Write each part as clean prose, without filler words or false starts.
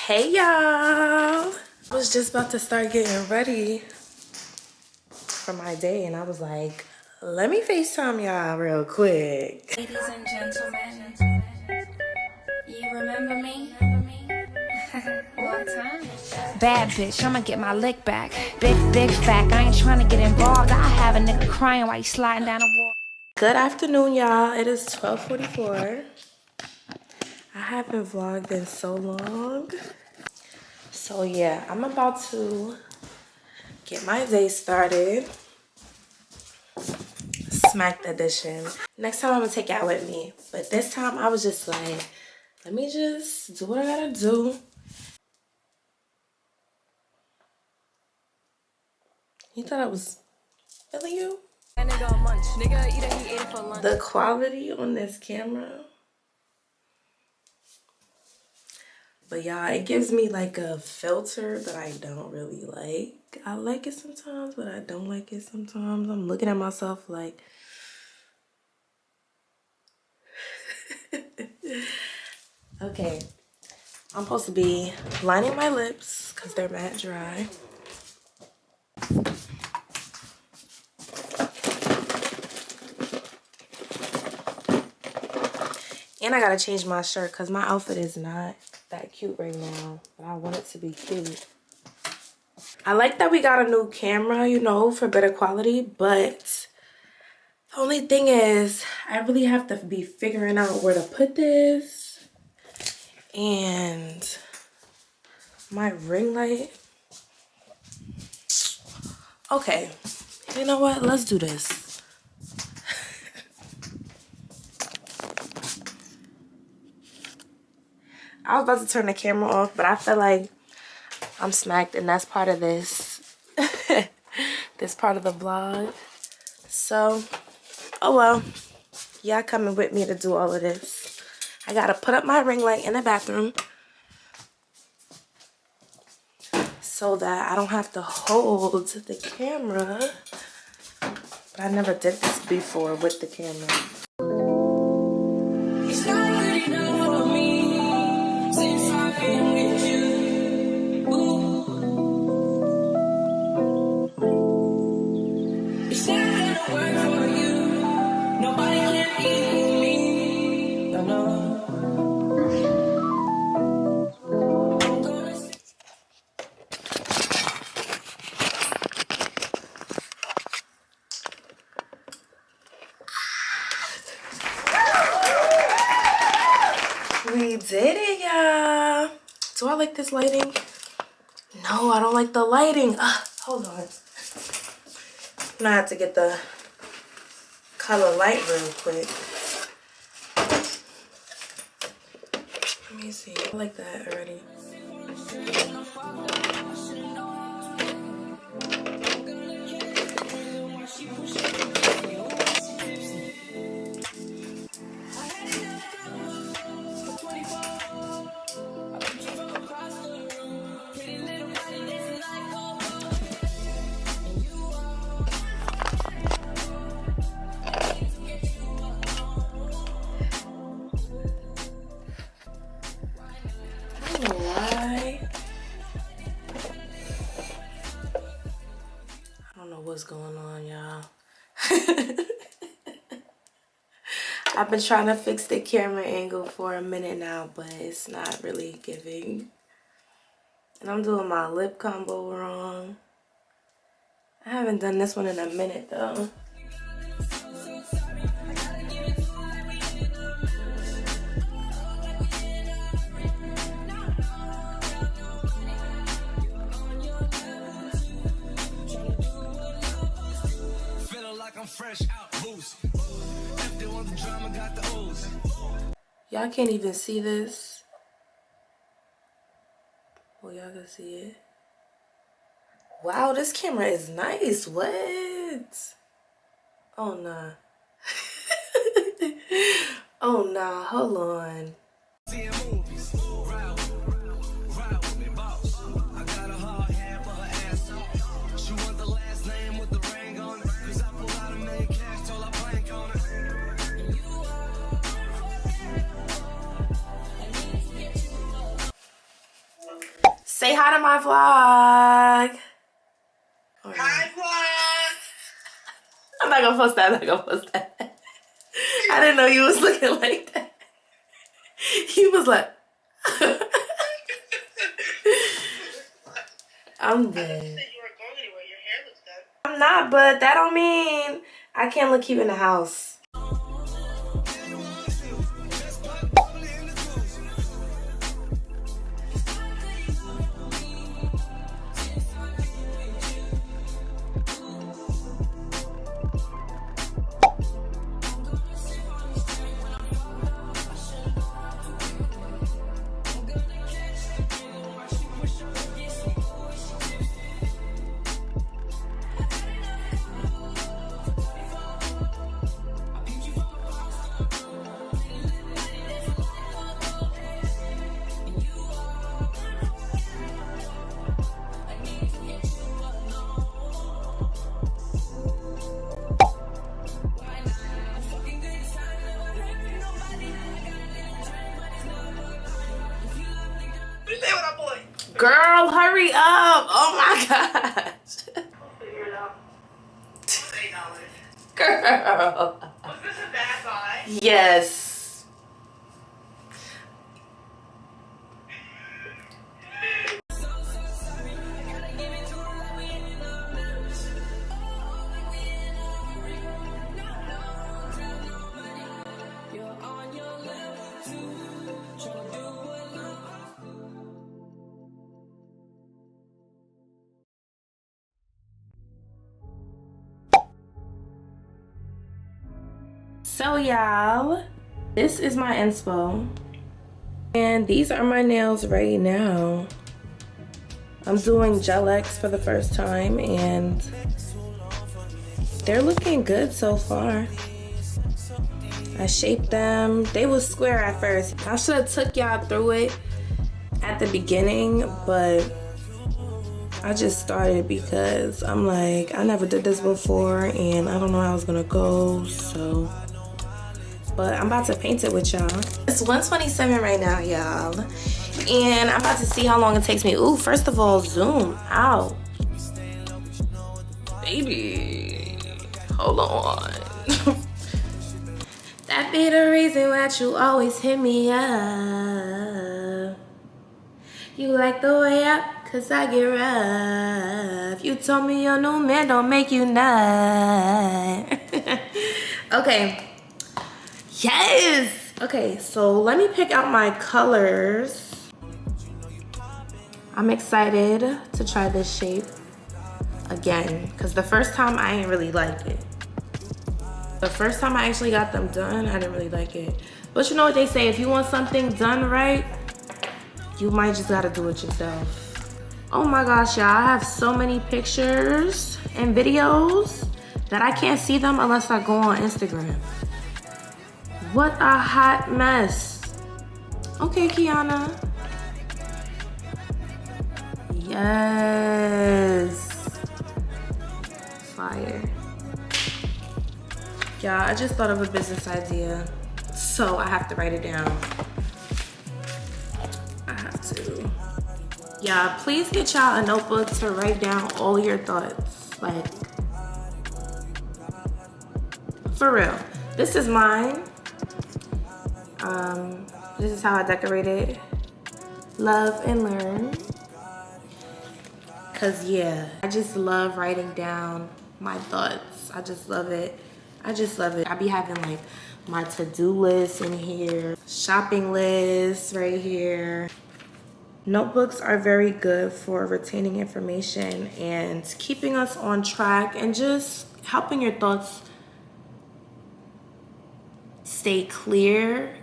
Hey y'all, I was just about to start getting ready for my day and I was like, let me FaceTime y'all real quick. Ladies and gentlemen, you remember me? Long time. Bad bitch, I'ma get my lick back. Big fact, I ain't trying to get involved. I have a nigga crying while you sliding down a wall. Good afternoon y'all, it is 12:44. I haven't vlogged in so long. So yeah, I'm about to get my day started. Smacked edition. Next time I'm gonna take y'all with me. But this time I was just like, let me just do what I gotta do. You thought I was feeling you? That nigga a munch. Nigga, either he ate it for lunch. The quality on this camera. But y'all, it gives me like a filter that I don't really like. I like it sometimes, but I don't like it sometimes. I'm looking at myself like... Okay. I'm supposed to be lining my lips because they're matte dry. And I gotta change my shirt because my outfit is not that cute right now. But I want it to be cute. I like that we got a new camera, you know, for better quality. But the only thing is, I really have to be figuring out where to put this. And my ring light. Okay, you know what? Let's do this. I was about to turn the camera off, but I feel like I'm smacked and that's part of this. This part of the vlog. So, oh well. Y'all coming with me to do all of this. I gotta put up my ring light in the bathroom so that I don't have to hold the camera. But I never did this before with the camera. It's not good enough for me since I've been with you. Ooh. It's not gonna work for you. Nobody can equal me. No, no. We did it, y'all. Do I like this lighting? No, I don't like the lighting. Hold on. I'm gonna have to get the color light real quick. Let me see. I like that already. I don't know why. I don't know what's going on, y'all. I've been trying to fix the camera angle for a minute now, but it's not really giving. And I'm doing my lip combo wrong. I haven't done this one in a minute though. Y'all can't even see this. Well, y'all can see it. Wow, this camera is nice. What? Oh, nah. Oh, nah. Hold on. Say hi to my vlog. Hi, vlog. I'm not gonna post that. I'm not gonna post that. I didn't know you was looking like that. He was like, I'm dead. You weren't going anywhere. Your hair looks good. I'm not, but that don't mean I can't look cute in the house. Girl, hurry up. Oh my gosh. Figure it out. $8. Girl. Was this a bad buy? Yes. So y'all, this is my inspo. And these are my nails right now. I'm doing Gel X for the first time and they're looking good so far. I shaped them. They was square at first. I should have took y'all through it at the beginning, but I just started because I'm like, I never did this before and I don't know how it's gonna go, so. But I'm about to paint it with y'all. It's 1:27 right now, y'all. And I'm about to see how long it takes me. Ooh, first of all, zoom out. Baby, hold on. That be the reason that you always hit me up. You like the way up, cause I get rough. You told me your new man don't make you nut. Okay. Yes! Okay, so let me pick out my colors. I'm excited to try this shape again, because the first time I didn't really like it. The first time I actually got them done, I didn't really like it. But you know what they say, if you want something done right, you might just gotta do it yourself. Oh my gosh, y'all, I have so many pictures and videos that I can't see them unless I go on Instagram. What a hot mess. Okay, Kiana. Yes. Fire. Yeah, I just thought of a business idea, so I have to write it down. I have to. Yeah, please get y'all a notebook to write down all your thoughts. Like, for real. This is mine. This is how I decorate it. Love and learn. Cause yeah, I just love writing down my thoughts. I just love it. I just love it. I be having like my to-do list in here, shopping list right here. Notebooks are very good for retaining information and keeping us on track and just helping your thoughts stay clear.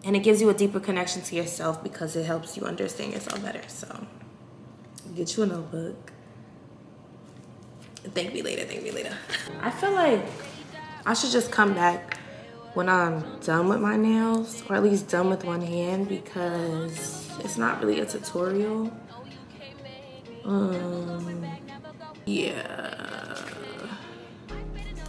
And it gives you a deeper connection to yourself because it helps you understand yourself better. So get you a notebook. Thank me later, thank me later. I feel like I should just come back when I'm done with my nails, or at least done with one hand, because it's not really a tutorial. Yeah.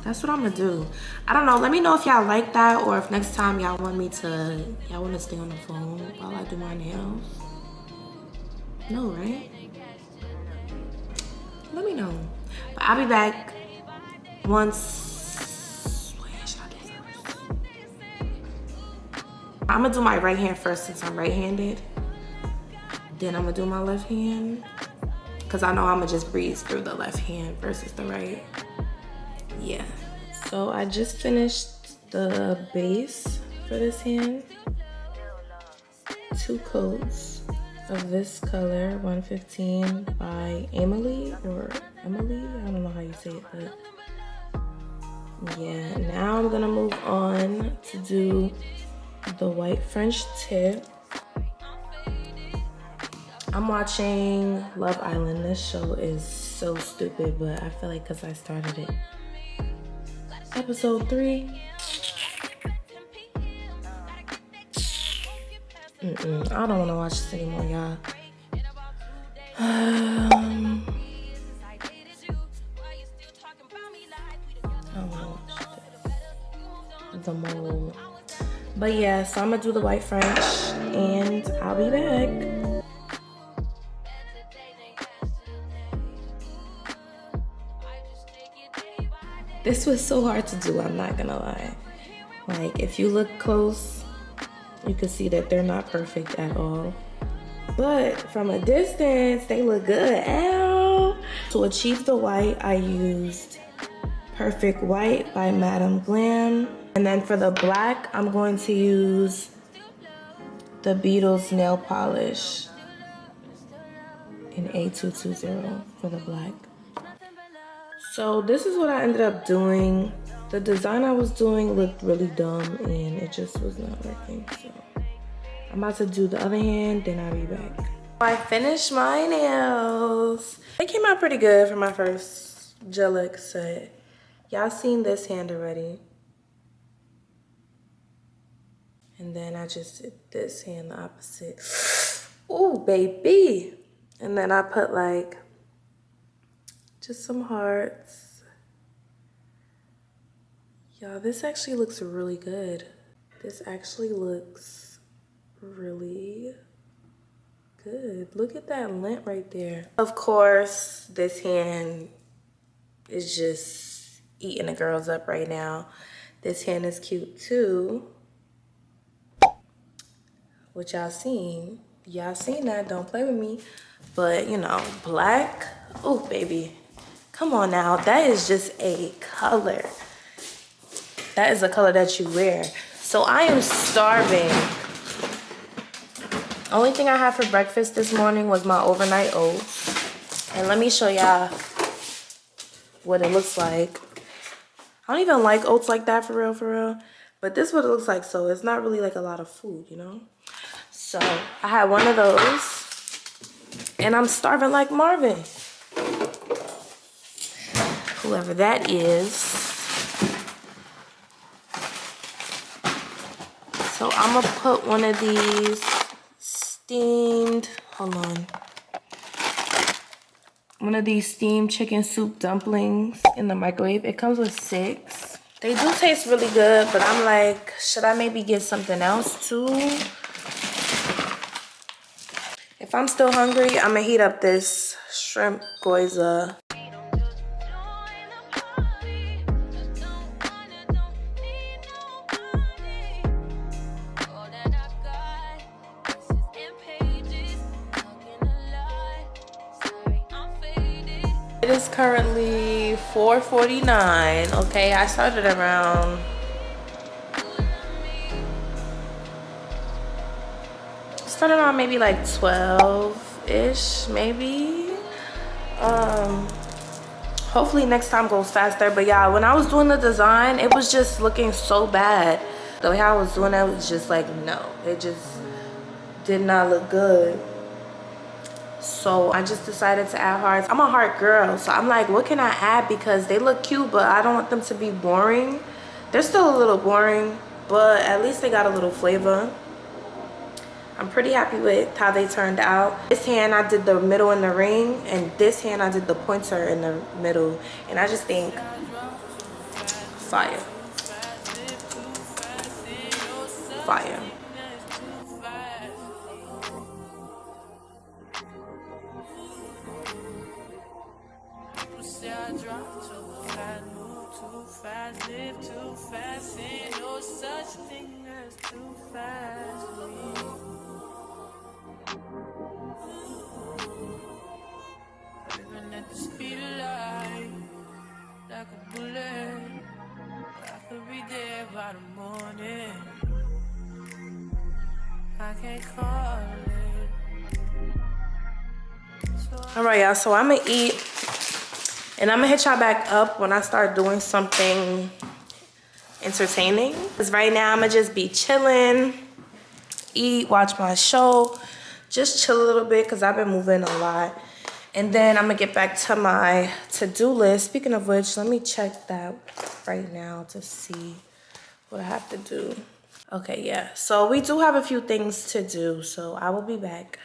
That's what I'm gonna do. I don't know, let me know if y'all like that, or if next time y'all want to stay on the phone while I do my nails. No, right? Let me know. But I'll be back once. Wait, should I do first? I'm gonna do my right hand first since I'm right-handed. Then I'm gonna do my left hand. Cause I know I'm gonna just breeze through the left hand versus the right. Yeah. So I just finished the base for this hand. 2 coats of this color, 115 by Emily or Emily. I don't know how you say it, but yeah. Now I'm gonna move on to do the white French tip. I'm watching Love Island. This show is so stupid, but I feel like because I started it. Episode 3. I don't want to watch this anymore, y'all. I don't want to watch this. The mole. But yeah, so I'm going to do the white French and I'll be back. This was so hard to do, I'm not gonna lie. Like, if you look close, you can see that they're not perfect at all. But from a distance, they look good. Ow! To achieve the white, I used Perfect White by Madame Glam. And then for the black, I'm going to use the Beatles nail polish in A220 for the black. So this is what I ended up doing. The design I was doing looked really dumb and it just was not working. So I'm about to do the other hand, then I'll be back. I finished my nails. They came out pretty good for my first gel set. Y'all seen this hand already. And then I just did this hand the opposite. Ooh, baby. And then I put like just some hearts. Y'all, this actually looks really good. This actually looks really good. Look at that lint right there. Of course, this hand is just eating the girls up right now. This hand is cute too. What y'all seen? Y'all seen that, don't play with me. But you know, black, oh baby. Come on now, that is just a color. That is a color that you wear. So I am starving. Only thing I had for breakfast this morning was my overnight oats. And let me show y'all what it looks like. I don't even like oats like that for real. But this is what it looks like, so it's not really like a lot of food, you know? So I had one of those. And I'm starving like Marvin. Whoever that is. So I'm gonna put one of these steamed, hold on. One of these steamed chicken soup dumplings in the microwave. It comes with 6. They do taste really good, but I'm like, should I maybe get something else too? If I'm still hungry, I'm gonna heat up this shrimp gyoza. It is currently 4:49. Okay, I started around maybe like 12-ish, maybe. Hopefully next time goes faster. But yeah, when I was doing the design, it was just looking so bad. The way I was doing it was just like, no, it just did not look good. So I just decided to add hearts. I'm a heart girl, so I'm like, what can I add? Because they look cute, but I don't want them to be boring. They're still a little boring, but at least they got a little flavor. I'm pretty happy with how they turned out. This hand I did the middle in the ring, and this hand I did the pointer in the middle. And I just think, fire. Fire. say I drive too fast, move too fast, live too fast. Ain't no such thing as too fast for me. Living at the speed of light, like a bullet. I could be there by the morning. I can't call it. All right, y'all, so I'm gonna eat and I'm gonna hit y'all back up when I start doing something entertaining. Because right now I'm gonna just be chilling, eat, watch my show, just chill a little bit because I've been moving a lot. And then I'm gonna get back to my to-do list. Speaking of which, let me check that right now to see what I have to do. Okay, yeah, so we do have a few things to do, so I will be back.